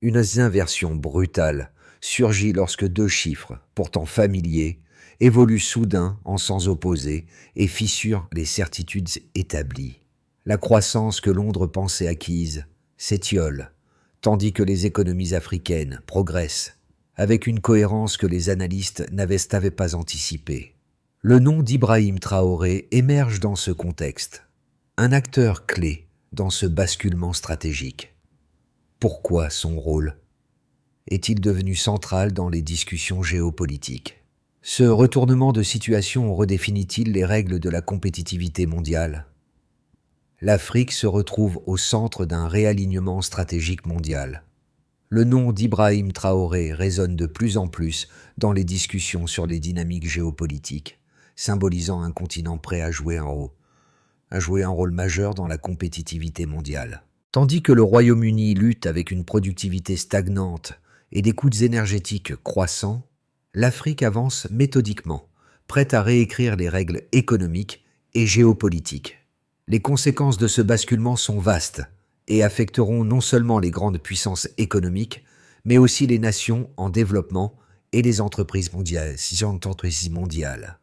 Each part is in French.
Une inversion brutale surgit lorsque deux chiffres, pourtant familiers, évoluent soudain en sens opposés et fissurent les certitudes établies. La croissance que Londres pensait acquise s'étiole, tandis que les économies africaines progressent, avec une cohérence que les analystes n'avaient pas anticipée. Le nom d'Ibrahim Traoré émerge dans ce contexte, un acteur clé dans ce basculement stratégique. Pourquoi son rôle est-il devenu central dans les discussions géopolitiques? Ce retournement de situation redéfinit-il les règles de la compétitivité mondiale? L'Afrique se retrouve au centre d'un réalignement stratégique mondial. Le nom d'Ibrahim Traoré résonne de plus en plus dans les discussions sur les dynamiques géopolitiques, symbolisant un continent prêt à jouer un rôle majeur dans la compétitivité mondiale. Tandis que le Royaume-Uni lutte avec une productivité stagnante et des coûts énergétiques croissants, l'Afrique avance méthodiquement, prête à réécrire les règles économiques et géopolitiques. Les conséquences de ce basculement sont vastes et affecteront non seulement les grandes puissances économiques, mais aussi les nations en développement et les entreprises mondiales.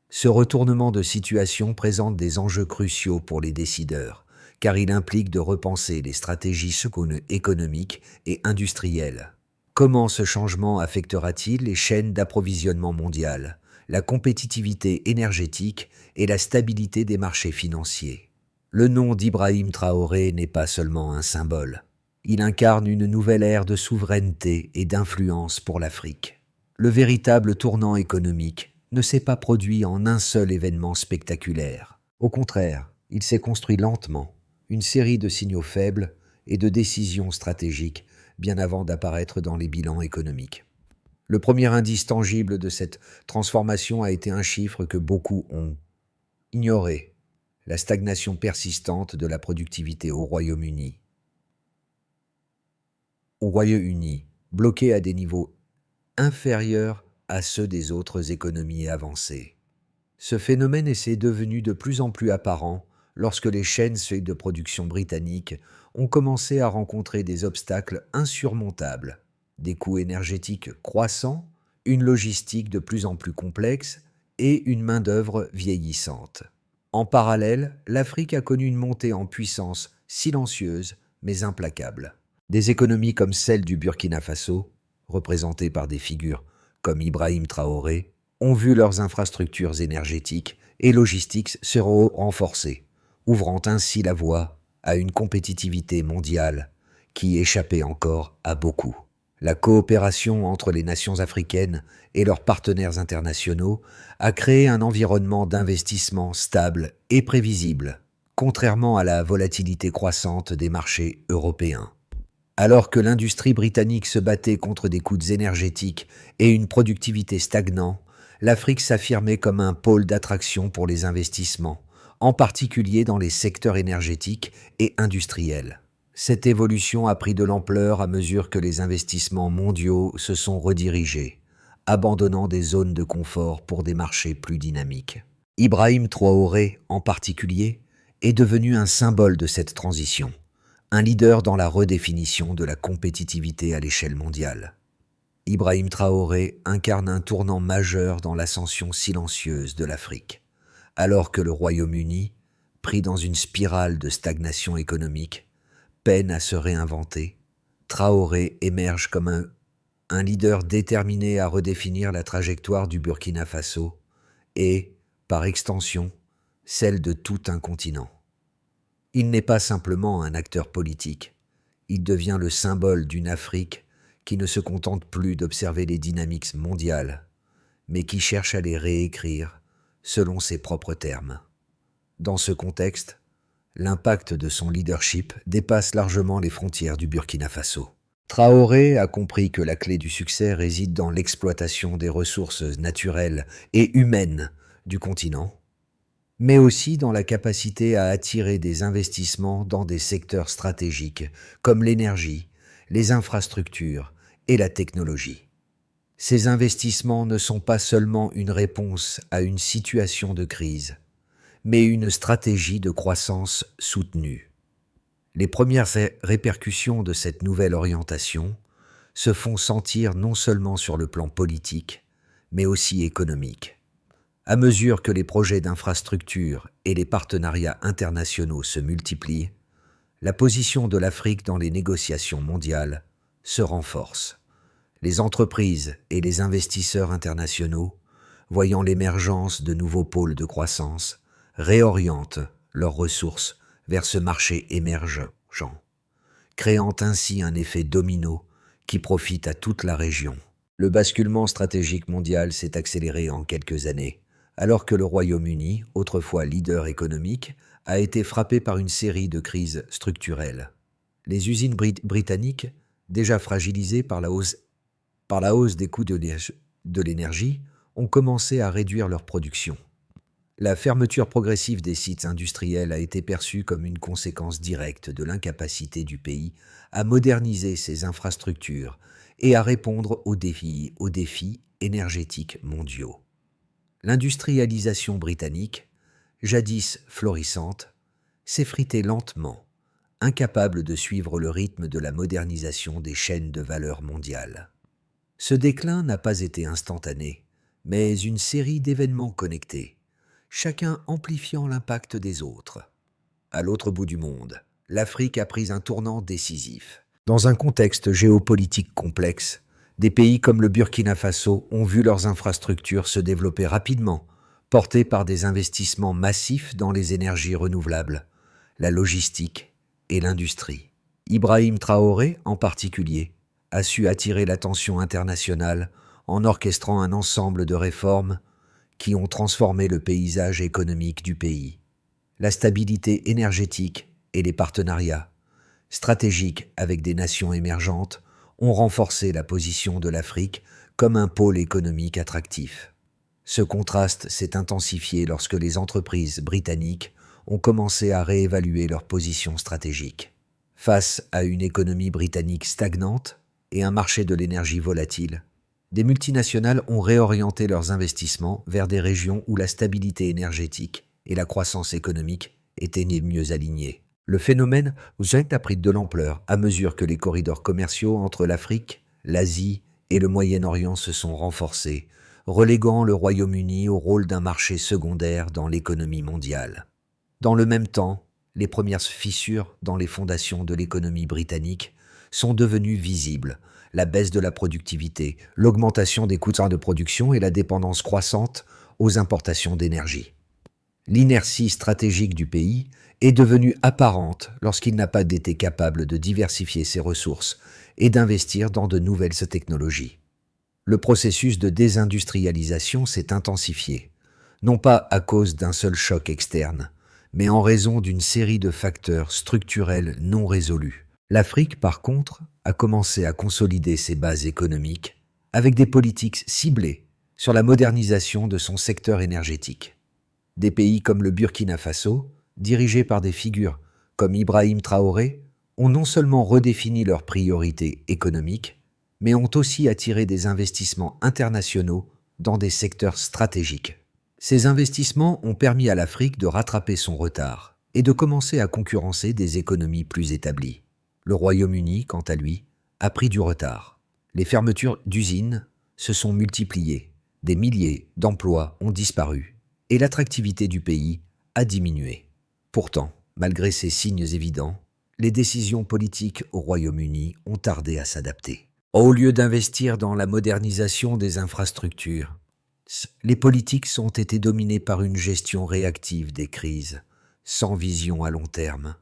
Ce retournement de situation présente des enjeux cruciaux pour les décideurs, car il implique de repenser les stratégies économiques et industrielles. Comment ce changement affectera-t-il les chaînes d'approvisionnement mondiales, la compétitivité énergétique et la stabilité des marchés financiers? Le nom d'Ibrahim Traoré n'est pas seulement un symbole. Il incarne une nouvelle ère de souveraineté et d'influence pour l'Afrique. Le véritable tournant économique ne s'est pas produit en un seul événement spectaculaire. Au contraire, il s'est construit lentement, une série de signaux faibles et de décisions stratégiques bien avant d'apparaître dans les bilans économiques. Le premier indice tangible de cette transformation a été un chiffre que beaucoup ont ignoré: la stagnation persistante de la productivité au Royaume-Uni. Bloqué à des niveaux inférieurs à ceux des autres économies avancées. Ce phénomène est devenu de plus en plus apparent lorsque les chaînes de production britanniques ont commencé à rencontrer des obstacles insurmontables, des coûts énergétiques croissants, une logistique de plus en plus complexe et une main-d'œuvre vieillissante. En parallèle, l'Afrique a connu une montée en puissance silencieuse mais implacable. Des économies comme celle du Burkina Faso, représentées par des figures comme Ibrahim Traoré, ont vu leurs infrastructures énergétiques et logistiques se renforcer, ouvrant ainsi la voie à une compétitivité mondiale qui échappait encore à beaucoup. La coopération entre les nations africaines et leurs partenaires internationaux a créé un environnement d'investissement stable et prévisible, contrairement à la volatilité croissante des marchés européens. Alors que l'industrie britannique se battait contre des coûts énergétiques et une productivité stagnante, l'Afrique s'affirmait comme un pôle d'attraction pour les investissements, en particulier dans les secteurs énergétiques et industriels. Cette évolution a pris de l'ampleur à mesure que les investissements mondiaux se sont redirigés, abandonnant des zones de confort pour des marchés plus dynamiques. Ibrahim Traoré, en particulier, est devenu un symbole de cette transition, un leader dans la redéfinition de la compétitivité à l'échelle mondiale. Ibrahim Traoré incarne un tournant majeur dans l'ascension silencieuse de l'Afrique. Alors que le Royaume-Uni, pris dans une spirale de stagnation économique, peine à se réinventer, Traoré émerge comme un leader déterminé à redéfinir la trajectoire du Burkina Faso et, par extension, celle de tout un continent. Il n'est pas simplement un acteur politique, il devient le symbole d'une Afrique qui ne se contente plus d'observer les dynamiques mondiales, mais qui cherche à les réécrire selon ses propres termes. Dans ce contexte, l'impact de son leadership dépasse largement les frontières du Burkina Faso. Traoré a compris que la clé du succès réside dans l'exploitation des ressources naturelles et humaines du continent, mais aussi dans la capacité à attirer des investissements dans des secteurs stratégiques comme l'énergie, les infrastructures et la technologie. Ces investissements ne sont pas seulement une réponse à une situation de crise, mais une stratégie de croissance soutenue. Les premières répercussions de cette nouvelle orientation se font sentir non seulement sur le plan politique, mais aussi économique. À mesure que les projets d'infrastructure et les partenariats internationaux se multiplient, la position de l'Afrique dans les négociations mondiales se renforce. Les entreprises et les investisseurs internationaux, voyant l'émergence de nouveaux pôles de croissance, réorientent leurs ressources vers ce marché émergent, créant ainsi un effet domino qui profite à toute la région. Le basculement stratégique mondial s'est accéléré en quelques années, alors que le Royaume-Uni, autrefois leader économique, a été frappé par une série de crises structurelles. Les usines britanniques, déjà fragilisées par la hausse des coûts de l'énergie, ont commencé à réduire leur production. La fermeture progressive des sites industriels a été perçue comme une conséquence directe de l'incapacité du pays à moderniser ses infrastructures et à répondre aux défis énergétiques mondiaux. L'industrialisation britannique, jadis florissante, s'effritait lentement, incapable de suivre le rythme de la modernisation des chaînes de valeur mondiales. Ce déclin n'a pas été instantané, mais une série d'événements connectés, chacun amplifiant l'impact des autres. À l'autre bout du monde, l'Afrique a pris un tournant décisif. Dans un contexte géopolitique complexe, des pays comme le Burkina Faso ont vu leurs infrastructures se développer rapidement, portées par des investissements massifs dans les énergies renouvelables, la logistique et l'industrie. Ibrahim Traoré, en particulier, a su attirer l'attention internationale en orchestrant un ensemble de réformes qui ont transformé le paysage économique du pays. La stabilité énergétique et les partenariats stratégiques avec des nations émergentes ont renforcé la position de l'Afrique comme un pôle économique attractif. Ce contraste s'est intensifié lorsque les entreprises britanniques ont commencé à réévaluer leur position stratégique. Face à une économie britannique stagnante et un marché de l'énergie volatile, des multinationales ont réorienté leurs investissements vers des régions où la stabilité énergétique et la croissance économique étaient mieux alignées. Le phénomène a pris de l'ampleur à mesure que les corridors commerciaux entre l'Afrique, l'Asie et le Moyen-Orient se sont renforcés, reléguant le Royaume-Uni au rôle d'un marché secondaire dans l'économie mondiale. Dans le même temps, les premières fissures dans les fondations de l'économie britannique sont devenues visibles. La baisse de la productivité, l'augmentation des coûts de production et la dépendance croissante aux importations d'énergie. L'inertie stratégique du pays est devenue apparente lorsqu'il n'a pas été capable de diversifier ses ressources et d'investir dans de nouvelles technologies. Le processus de désindustrialisation s'est intensifié, non pas à cause d'un seul choc externe, mais en raison d'une série de facteurs structurels non résolus. L'Afrique, par contre, a commencé à consolider ses bases économiques avec des politiques ciblées sur la modernisation de son secteur énergétique. Des pays comme le Burkina Faso, dirigés par des figures comme Ibrahim Traoré, ont non seulement redéfini leurs priorités économiques, mais ont aussi attiré des investissements internationaux dans des secteurs stratégiques. Ces investissements ont permis à l'Afrique de rattraper son retard et de commencer à concurrencer des économies plus établies. Le Royaume-Uni, quant à lui, a pris du retard. Les fermetures d'usines se sont multipliées, des milliers d'emplois ont disparu et l'attractivité du pays a diminué. Pourtant, malgré ces signes évidents, les décisions politiques au Royaume-Uni ont tardé à s'adapter. Au lieu d'investir dans la modernisation des infrastructures, les politiques ont été dominées par une gestion réactive des crises, sans vision à long terme.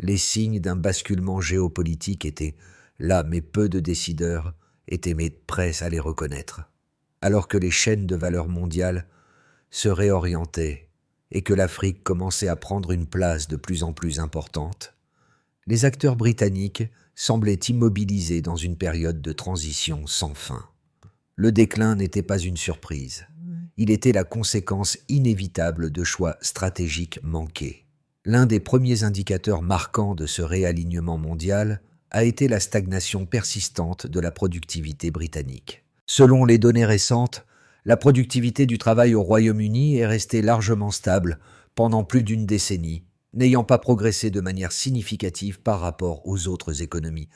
Les signes d'un basculement géopolitique étaient là, mais peu de décideurs étaient prêts à les reconnaître. Alors que les chaînes de valeur mondiale se réorientaient et que l'Afrique commençait à prendre une place de plus en plus importante, les acteurs britanniques semblaient immobilisés dans une période de transition sans fin. Le déclin n'était pas une surprise. Il était la conséquence inévitable de choix stratégiques manqués. L'un des premiers indicateurs marquants de ce réalignement mondial a été la stagnation persistante de la productivité britannique. Selon les données récentes, la productivité du travail au Royaume-Uni est restée largement stable pendant plus d'une décennie, n'ayant pas progressé de manière significative par rapport aux autres économies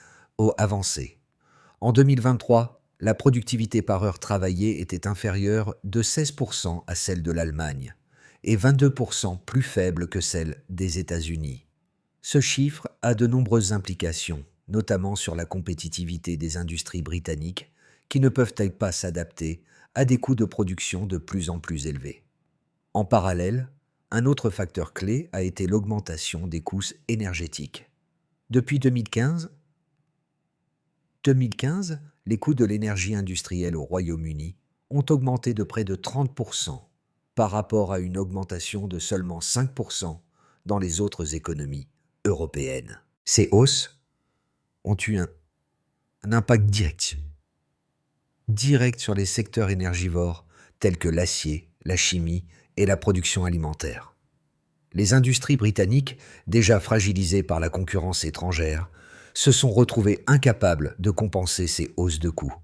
avancées. En 2023, la productivité par heure travaillée était inférieure de 16% à celle de l'Allemagne et 22% plus faible que celle des États-Unis. Ce chiffre a de nombreuses implications, notamment sur la compétitivité des industries britanniques qui ne peuvent pas s'adapter à des coûts de production de plus en plus élevés. En parallèle, un autre facteur clé a été l'augmentation des coûts énergétiques. Depuis 2015, les coûts de l'énergie industrielle au Royaume-Uni ont augmenté de près de 30% par rapport à une augmentation de seulement 5% dans les autres économies européennes. Ces hausses ont eu un impact direct sur les secteurs énergivores tels que l'acier, la chimie et la production alimentaire. Les industries britanniques, déjà fragilisées par la concurrence étrangère, se sont retrouvées incapables de compenser ces hausses de coûts,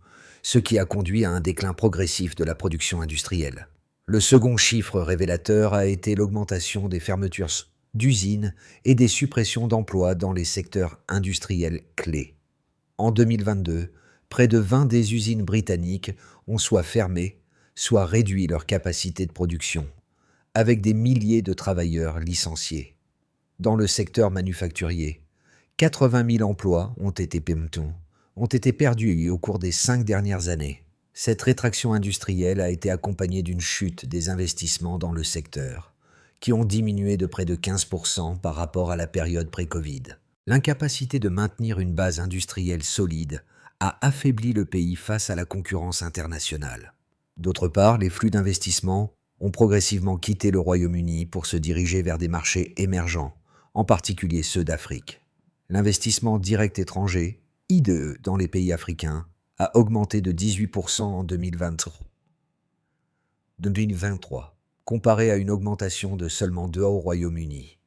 ce qui a conduit à un déclin progressif de la production industrielle. Le second chiffre révélateur a été l'augmentation des fermetures d'usines et des suppressions d'emplois dans les secteurs industriels clés. En 2022, près de 20 des usines britanniques ont soit fermé, soit réduit leur capacité de production, avec des milliers de travailleurs licenciés. Dans le secteur manufacturier, 80 000 emplois ont été perdus au cours des 5 dernières années. Cette rétraction industrielle a été accompagnée d'une chute des investissements dans le secteur, qui ont diminué de près de 15% par rapport à la période pré-Covid. L'incapacité de maintenir une base industrielle solide a affaibli le pays face à la concurrence internationale. D'autre part, les flux d'investissement ont progressivement quitté le Royaume-Uni pour se diriger vers des marchés émergents, en particulier ceux d'Afrique. L'investissement direct étranger, IDE, dans les pays africains, a augmenté de 18% en 2023, comparé à une augmentation de seulement 2% au Royaume-Uni.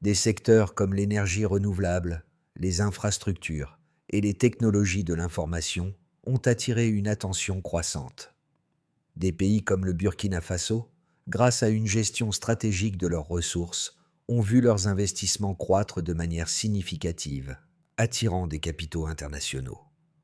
Des secteurs comme l'énergie renouvelable, les infrastructures et les technologies de l'information ont attiré une attention croissante. Des pays comme le Burkina Faso, grâce à une gestion stratégique de leurs ressources, ont vu leurs investissements croître de manière significative, attirant des capitaux internationaux.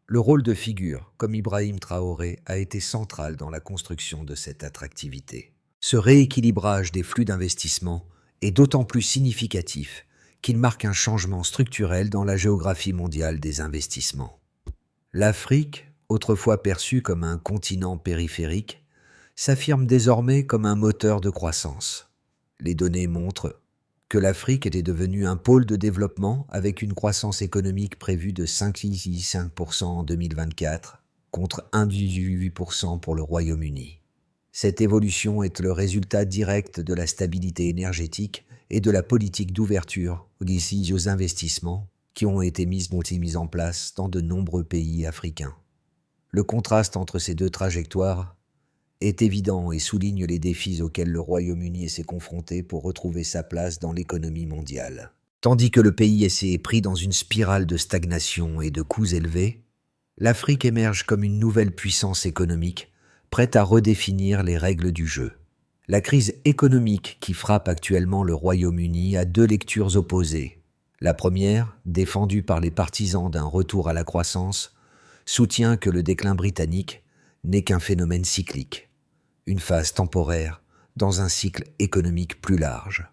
Le rôle de figures comme Ibrahim Traoré a été central dans la construction de cette attractivité. Ce rééquilibrage des flux d'investissement est d'autant plus significatif qu'il marque un changement structurel dans la géographie mondiale des investissements. L'Afrique, autrefois perçue comme un continent périphérique, s'affirme désormais comme un moteur de croissance. Les données montrent que l'Afrique était devenue un pôle de développement avec une croissance économique prévue de 5,5% en 2024 contre 1,8% pour le Royaume-Uni. Cette évolution est le résultat direct de la stabilité énergétique et de la politique d'ouverture aux investissements qui ont été mises en place dans de nombreux pays africains. Le contraste entre ces deux trajectoires est évident et souligne les défis auxquels le Royaume-Uni s'est confronté pour retrouver sa place dans l'économie mondiale. Tandis que le pays s'est pris dans une spirale de stagnation et de coûts élevés, l'Afrique émerge comme une nouvelle puissance économique, prête à redéfinir les règles du jeu. La crise économique qui frappe actuellement le Royaume-Uni a deux lectures opposées. La première, défendue par les partisans d'un retour à la croissance, soutient que le déclin britannique n'est qu'un phénomène cyclique, une phase temporaire dans un cycle économique plus large.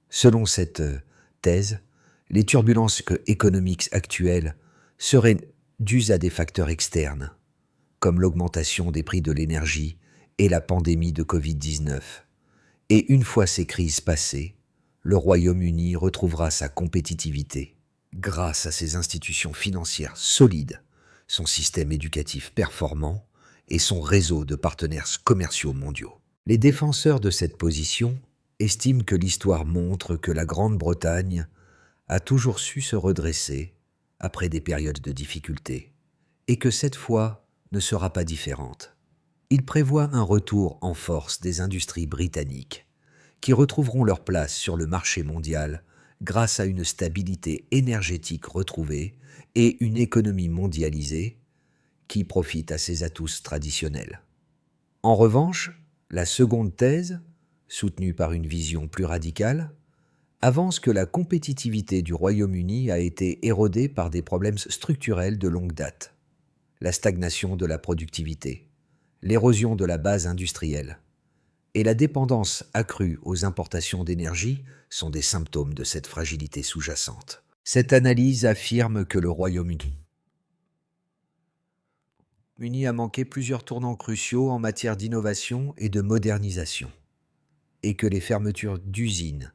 Selon cette thèse, les turbulences économiques actuelles seraient dues à des facteurs externes, comme l'augmentation des prix de l'énergie et la pandémie de Covid-19. Et une fois ces crises passées, le Royaume-Uni retrouvera sa compétitivité grâce à ses institutions financières solides, son système éducatif performant et son réseau de partenaires commerciaux mondiaux. Les défenseurs de cette position estiment que l'histoire montre que la Grande-Bretagne a toujours su se redresser après des périodes de difficulté et que cette fois ne sera pas différente. Ils prévoient un retour en force des industries britanniques qui retrouveront leur place sur le marché mondial grâce à une stabilité énergétique retrouvée et une économie mondialisée qui profite à ses atouts traditionnels. En revanche, la seconde thèse, soutenue par une vision plus radicale, avance que la compétitivité du Royaume-Uni a été érodée par des problèmes structurels de longue date. La stagnation de la productivité, l'érosion de la base industrielle et la dépendance accrue aux importations d'énergie sont des symptômes de cette fragilité sous-jacente. Cette analyse affirme que le Royaume-Uni a manqué plusieurs tournants cruciaux en matière d'innovation et de modernisation, et que les fermetures d'usines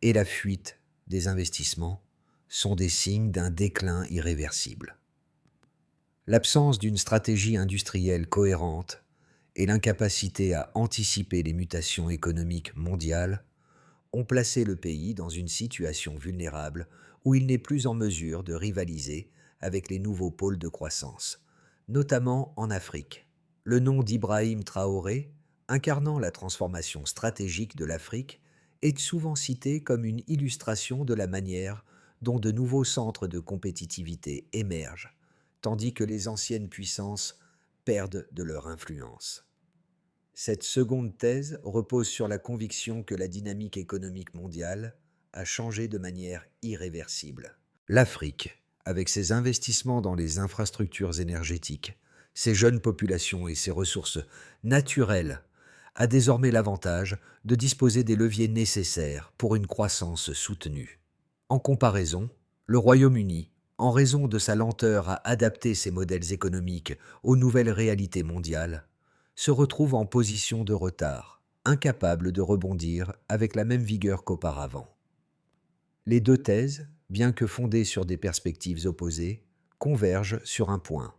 et la fuite des investissements sont des signes d'un déclin irréversible. L'absence d'une stratégie industrielle cohérente et l'incapacité à anticiper les mutations économiques mondiales ont placé le pays dans une situation vulnérable où il n'est plus en mesure de rivaliser avec les nouveaux pôles de croissance, notamment en Afrique. Le nom d'Ibrahim Traoré, incarnant la transformation stratégique de l'Afrique, est souvent cité comme une illustration de la manière dont de nouveaux centres de compétitivité émergent, tandis que les anciennes puissances perdent de leur influence. Cette seconde thèse repose sur la conviction que la dynamique économique mondiale a changé de manière irréversible. L'Afrique, avec ses investissements dans les infrastructures énergétiques, ses jeunes populations et ses ressources naturelles, a désormais l'avantage de disposer des leviers nécessaires pour une croissance soutenue. En comparaison, le Royaume-Uni, en raison de sa lenteur à adapter ses modèles économiques aux nouvelles réalités mondiales, se retrouve en position de retard, incapable de rebondir avec la même vigueur qu'auparavant. Les deux thèses, bien que fondées sur des perspectives opposées, convergent sur un point.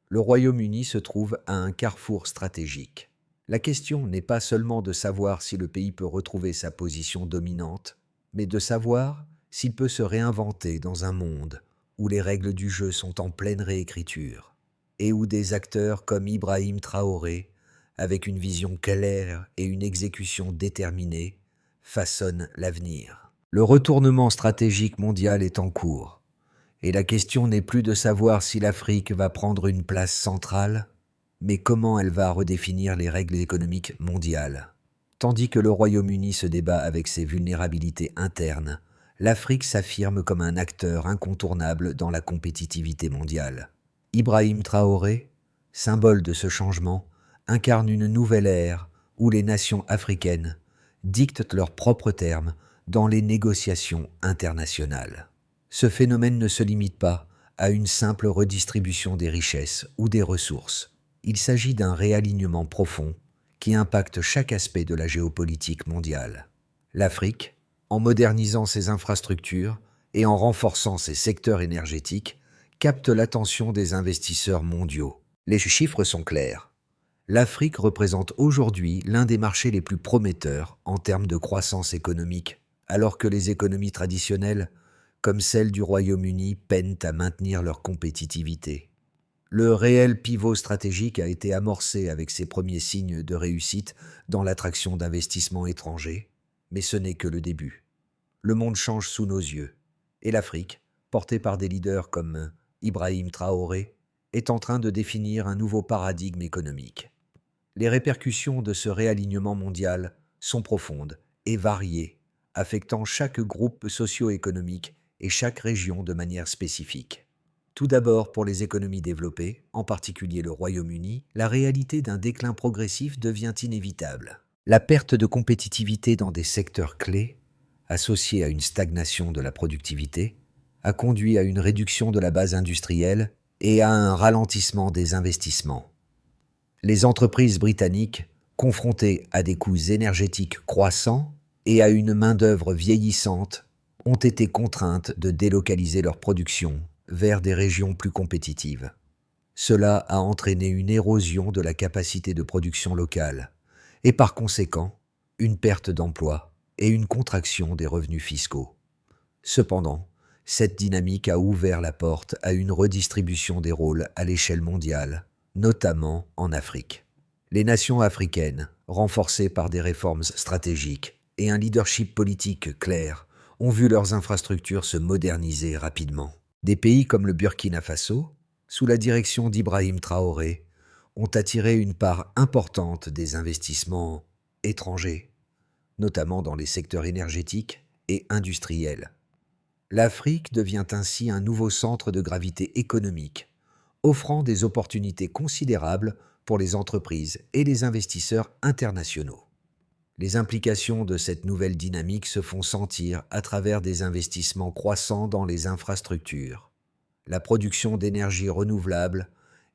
Le Royaume-Uni se trouve à un carrefour stratégique. La question n'est pas seulement de savoir si le pays peut retrouver sa position dominante, mais de savoir s'il peut se réinventer dans un monde où les règles du jeu sont en pleine réécriture et où des acteurs comme Ibrahim Traoré, avec une vision claire et une exécution déterminée, façonnent l'avenir. Le retournement stratégique mondial est en cours, et la question n'est plus de savoir si l'Afrique va prendre une place centrale, mais comment elle va redéfinir les règles économiques mondiales. Tandis que le Royaume-Uni se débat avec ses vulnérabilités internes, l'Afrique s'affirme comme un acteur incontournable dans la compétitivité mondiale. Ibrahim Traoré, symbole de ce changement, incarne une nouvelle ère où les nations africaines dictent leurs propres termes dans les négociations internationales. Ce phénomène ne se limite pas à une simple redistribution des richesses ou des ressources. Il s'agit d'un réalignement profond qui impacte chaque aspect de la géopolitique mondiale. L'Afrique, en modernisant ses infrastructures et en renforçant ses secteurs énergétiques, capte l'attention des investisseurs mondiaux. Les chiffres sont clairs. L'Afrique représente aujourd'hui l'un des marchés les plus prometteurs en termes de croissance économique, alors que les économies traditionnelles, comme celle du Royaume-Uni, peinent à maintenir leur compétitivité. Le réel pivot stratégique a été amorcé avec ses premiers signes de réussite dans l'attraction d'investissements étrangers, mais ce n'est que le début. Le monde change sous nos yeux, et l'Afrique, portée par des leaders comme Ibrahim Traoré, est en train de définir un nouveau paradigme économique. Les répercussions de ce réalignement mondial sont profondes et variées, affectant chaque groupe socio-économique et chaque région de manière spécifique. Tout d'abord, pour les économies développées, en particulier le Royaume-Uni, la réalité d'un déclin progressif devient inévitable. La perte de compétitivité dans des secteurs clés, associée à une stagnation de la productivité, a conduit à une réduction de la base industrielle et à un ralentissement des investissements. Les entreprises britanniques, confrontées à des coûts énergétiques croissants et à une main-d'œuvre vieillissante, ont été contraintes de délocaliser leur production vers des régions plus compétitives. Cela a entraîné une érosion de la capacité de production locale et par conséquent une perte d'emplois et une contraction des revenus fiscaux. Cependant, cette dynamique a ouvert la porte à une redistribution des rôles à l'échelle mondiale, notamment en Afrique. Les nations africaines, renforcées par des réformes stratégiques et un leadership politique clair, ont vu leurs infrastructures se moderniser rapidement. Des pays comme le Burkina Faso, sous la direction d'Ibrahim Traoré, ont attiré une part importante des investissements étrangers, notamment dans les secteurs énergétiques et industrielle. L'Afrique devient ainsi un nouveau centre de gravité économique, offrant des opportunités considérables pour les entreprises et les investisseurs internationaux. Les implications de cette nouvelle dynamique se font sentir à travers des investissements croissants dans les infrastructures, la production d'énergie renouvelable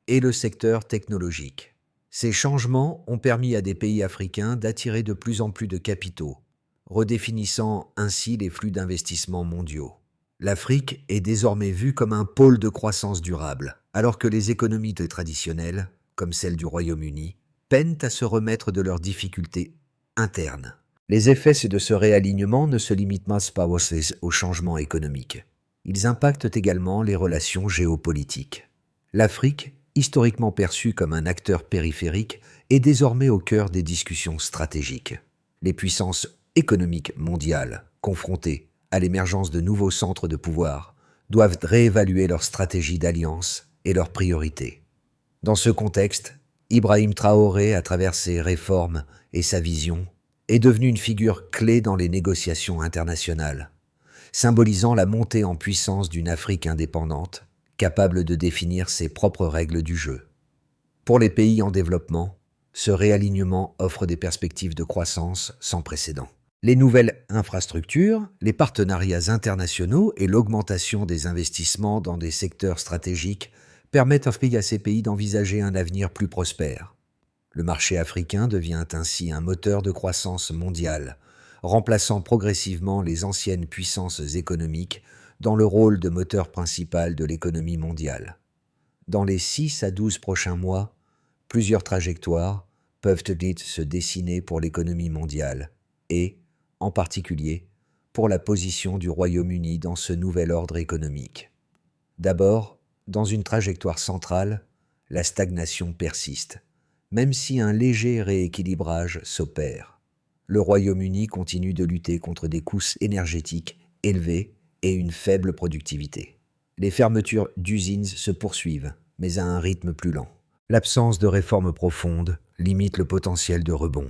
et le secteur technologique. Ces changements ont permis à des pays africains d'attirer de plus en plus de capitaux, redéfinissant ainsi les flux d'investissements mondiaux. L'Afrique est désormais vue comme un pôle de croissance durable, alors que les économies traditionnelles, comme celle du Royaume-Uni, peinent à se remettre de leurs difficultés internes. Les effets de ce réalignement ne se limitent pas au changement économique. Ils impactent également les relations géopolitiques. L'Afrique, historiquement perçue comme un acteur périphérique, est désormais au cœur des discussions stratégiques. Les puissances économiques mondiales, confrontées à l'émergence de nouveaux centres de pouvoir, doivent réévaluer leur stratégie d'alliance et leurs priorités. Dans ce contexte, Ibrahim Traoré, à travers ses réformes et sa vision, est devenu une figure clé dans les négociations internationales, symbolisant la montée en puissance d'une Afrique indépendante, capable de définir ses propres règles du jeu. Pour les pays en développement, ce réalignement offre des perspectives de croissance sans précédent. Les nouvelles infrastructures, les partenariats internationaux et l'augmentation des investissements dans des secteurs stratégiques permettent à ces pays d'envisager un avenir plus prospère. Le marché africain devient ainsi un moteur de croissance mondiale, remplaçant progressivement les anciennes puissances économiques dans le rôle de moteur principal de l'économie mondiale. Dans les 6 à 12 prochains mois, plusieurs trajectoires peuvent se dessiner pour l'économie mondiale et, en particulier, pour la position du Royaume-Uni dans ce nouvel ordre économique. D'abord, dans une trajectoire centrale, la stagnation persiste, même si un léger rééquilibrage s'opère. Le Royaume-Uni continue de lutter contre des coûts énergétiques élevés et une faible productivité. Les fermetures d'usines se poursuivent, mais à un rythme plus lent. L'absence de réformes profondes limite le potentiel de rebond.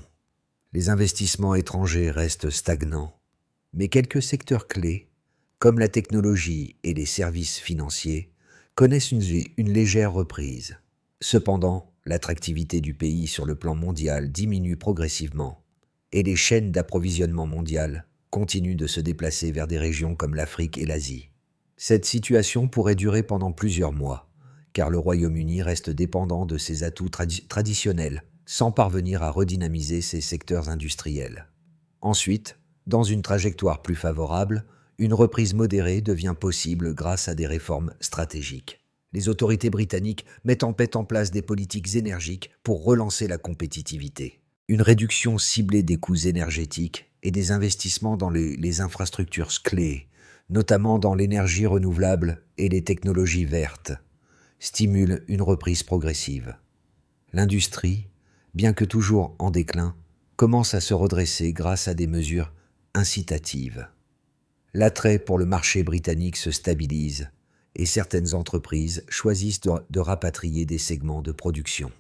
Les investissements étrangers restent stagnants, mais quelques secteurs clés, comme la technologie et les services financiers, connaissent une légère reprise. Cependant, l'attractivité du pays sur le plan mondial diminue progressivement, et les chaînes d'approvisionnement mondiales continuent de se déplacer vers des régions comme l'Afrique et l'Asie. Cette situation pourrait durer pendant plusieurs mois, car le Royaume-Uni reste dépendant de ses atouts traditionnels, sans parvenir à redynamiser ses secteurs industriels. Ensuite, dans une trajectoire plus favorable, une reprise modérée devient possible grâce à des réformes stratégiques. Les autorités britanniques mettent en place des politiques énergiques pour relancer la compétitivité. Une réduction ciblée des coûts énergétiques et des investissements dans les infrastructures clés, notamment dans l'énergie renouvelable et les technologies vertes, stimulent une reprise progressive. L'industrie, bien que toujours en déclin, commence à se redresser grâce à des mesures incitatives. L'attrait pour le marché britannique se stabilise et certaines entreprises choisissent de rapatrier des segments de production.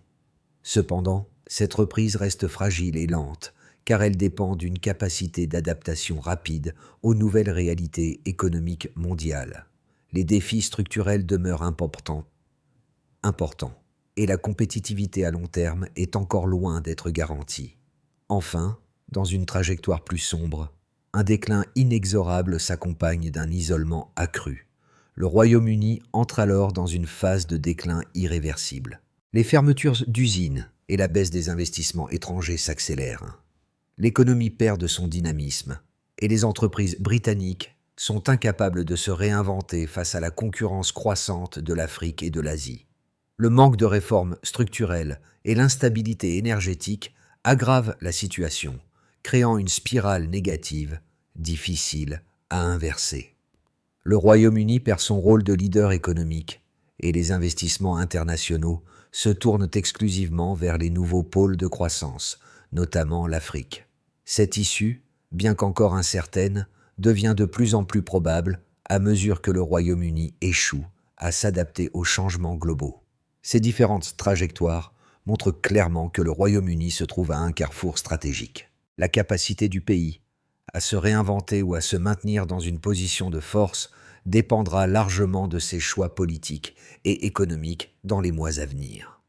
Cependant, cette reprise reste fragile et lente car elle dépend d'une capacité d'adaptation rapide aux nouvelles réalités économiques mondiales. Les défis structurels demeurent importants et la compétitivité à long terme est encore loin d'être garantie. Enfin, dans une trajectoire plus sombre, un déclin inexorable s'accompagne d'un isolement accru. Le Royaume-Uni entre alors dans une phase de déclin irréversible. Les fermetures d'usines et la baisse des investissements étrangers s'accélèrent. L'économie perd de son dynamisme et les entreprises britanniques sont incapables de se réinventer face à la concurrence croissante de l'Afrique et de l'Asie. Le manque de réformes structurelles et l'instabilité énergétique aggravent la situation, créant une spirale négative difficile à inverser. Le Royaume-Uni perd son rôle de leader économique et les investissements internationaux se tournent exclusivement vers les nouveaux pôles de croissance, notamment l'Afrique. Cette issue, bien qu'encore incertaine, devient de plus en plus probable à mesure que le Royaume-Uni échoue à s'adapter aux changements globaux. Ces différentes trajectoires montrent clairement que le Royaume-Uni se trouve à un carrefour stratégique. La capacité du pays à se réinventer ou à se maintenir dans une position de force dépendra largement de ses choix politiques et économiques dans les mois à venir.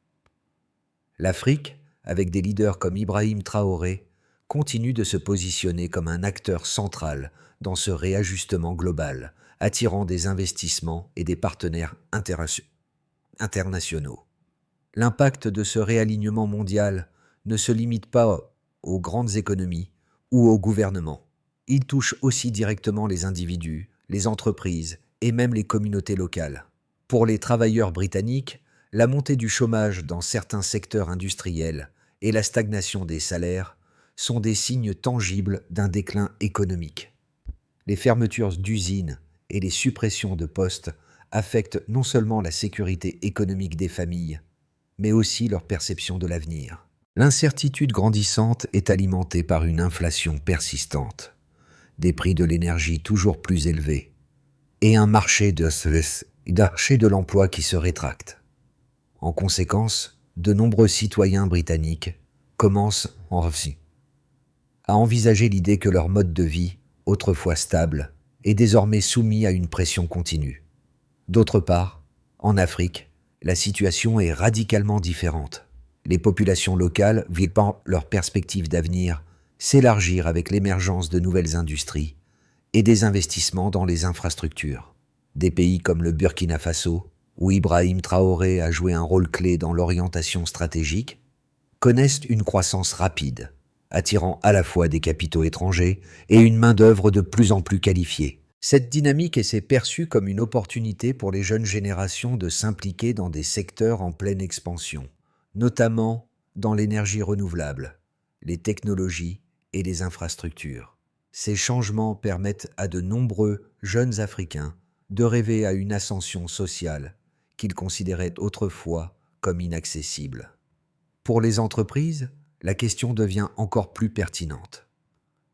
L'Afrique, avec des leaders comme Ibrahim Traoré, continue de se positionner comme un acteur central dans ce réajustement global, attirant des investissements et des partenaires internationaux. L'impact de ce réalignement mondial ne se limite pas aux grandes économies ou aux gouvernements. Il touche aussi directement les individus, les entreprises et même les communautés locales. Pour les travailleurs britanniques, la montée du chômage dans certains secteurs industriels et la stagnation des salaires sont des signes tangibles d'un déclin économique. Les fermetures d'usines et les suppressions de postes affectent non seulement la sécurité économique des familles, mais aussi leur perception de l'avenir. L'incertitude grandissante est alimentée par une inflation persistante, des prix de l'énergie toujours plus élevés et un marché de l'emploi qui se rétracte. En conséquence, de nombreux citoyens britanniques commencent à envisager l'idée que leur mode de vie, autrefois stable, est désormais soumis à une pression continue. D'autre part, en Afrique, la situation est radicalement différente. Les populations locales voient leurs perspectives d'avenir s'élargir avec l'émergence de nouvelles industries et des investissements dans les infrastructures. Des pays comme le Burkina Faso, où Ibrahim Traoré a joué un rôle clé dans l'orientation stratégique, connaissent une croissance rapide, attirant à la fois des capitaux étrangers et une main-d'œuvre de plus en plus qualifiée. Cette dynamique s'est perçue comme une opportunité pour les jeunes générations de s'impliquer dans des secteurs en pleine expansion, notamment dans l'énergie renouvelable, les technologies et les infrastructures. Ces changements permettent à de nombreux jeunes Africains de rêver à une ascension sociale qu'ils considéraient autrefois comme inaccessible. Pour les entreprises, la question devient encore plus pertinente.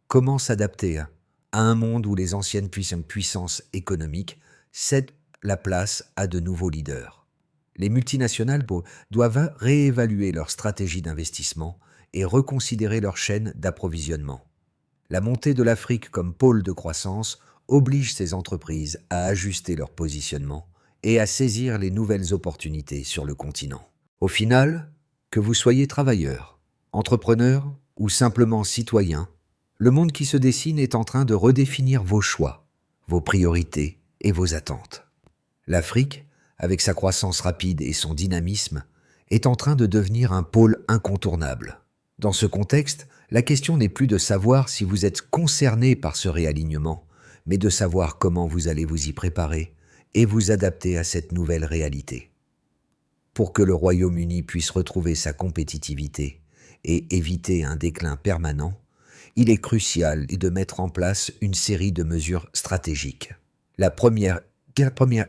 Comment s'adapter à un monde où les anciennes puissances économiques cèdent la place à de nouveaux leaders? Les multinationales doivent réévaluer leur stratégie d'investissement et reconsidérer leur chaîne d'approvisionnement. La montée de l'Afrique comme pôle de croissance oblige ces entreprises à ajuster leur positionnement et à saisir les nouvelles opportunités sur le continent. Au final, que vous soyez travailleur, entrepreneur ou simplement citoyen, le monde qui se dessine est en train de redéfinir vos choix, vos priorités et vos attentes. L'Afrique, avec sa croissance rapide et son dynamisme, est en train de devenir un pôle incontournable. Dans ce contexte, la question n'est plus de savoir si vous êtes concerné par ce réalignement, mais de savoir comment vous allez vous y préparer et vous adapter à cette nouvelle réalité. Pour que le Royaume-Uni puisse retrouver sa compétitivité et éviter un déclin permanent, il est crucial de mettre en place une série de mesures stratégiques. La première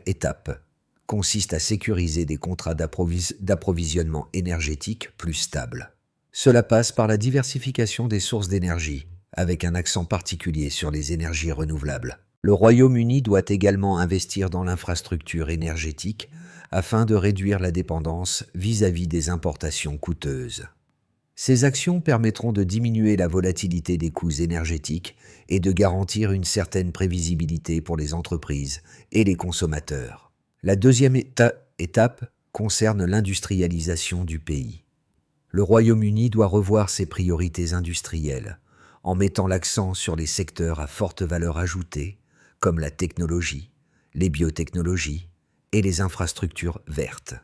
étape consiste à sécuriser des contrats d'approvisionnement énergétique plus stables. Cela passe par la diversification des sources d'énergie, avec un accent particulier sur les énergies renouvelables. Le Royaume-Uni doit également investir dans l'infrastructure énergétique afin de réduire la dépendance vis-à-vis des importations coûteuses. Ces actions permettront de diminuer la volatilité des coûts énergétiques et de garantir une certaine prévisibilité pour les entreprises et les consommateurs. La deuxième étape concerne l'industrialisation du pays. Le Royaume-Uni doit revoir ses priorités industrielles en mettant l'accent sur les secteurs à forte valeur ajoutée, comme la technologie, les biotechnologies et les infrastructures vertes.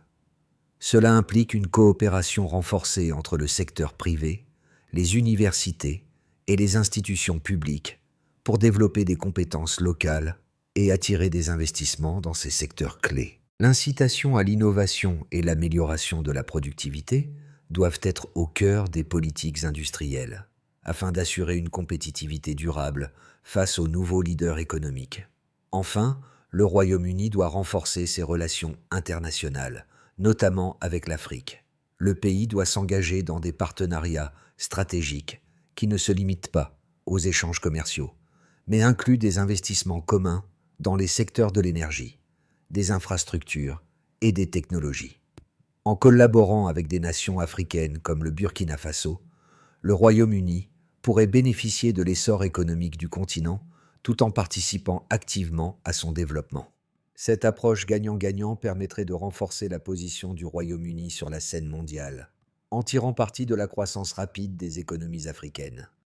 Cela implique une coopération renforcée entre le secteur privé, les universités et les institutions publiques pour développer des compétences locales et attirer des investissements dans ces secteurs clés. L'incitation à l'innovation et l'amélioration de la productivité doivent être au cœur des politiques industrielles, afin d'assurer une compétitivité durable face aux nouveaux leaders économiques. Enfin, le Royaume-Uni doit renforcer ses relations internationales, notamment avec l'Afrique. Le pays doit s'engager dans des partenariats stratégiques qui ne se limitent pas aux échanges commerciaux, mais incluent des investissements communs dans les secteurs de l'énergie, des infrastructures et des technologies. En collaborant avec des nations africaines comme le Burkina Faso, le Royaume-Uni pourrait bénéficier de l'essor économique du continent tout en participant activement à son développement. Cette approche gagnant-gagnant permettrait de renforcer la position du Royaume-Uni sur la scène mondiale, en tirant parti de la croissance rapide des économies africaines.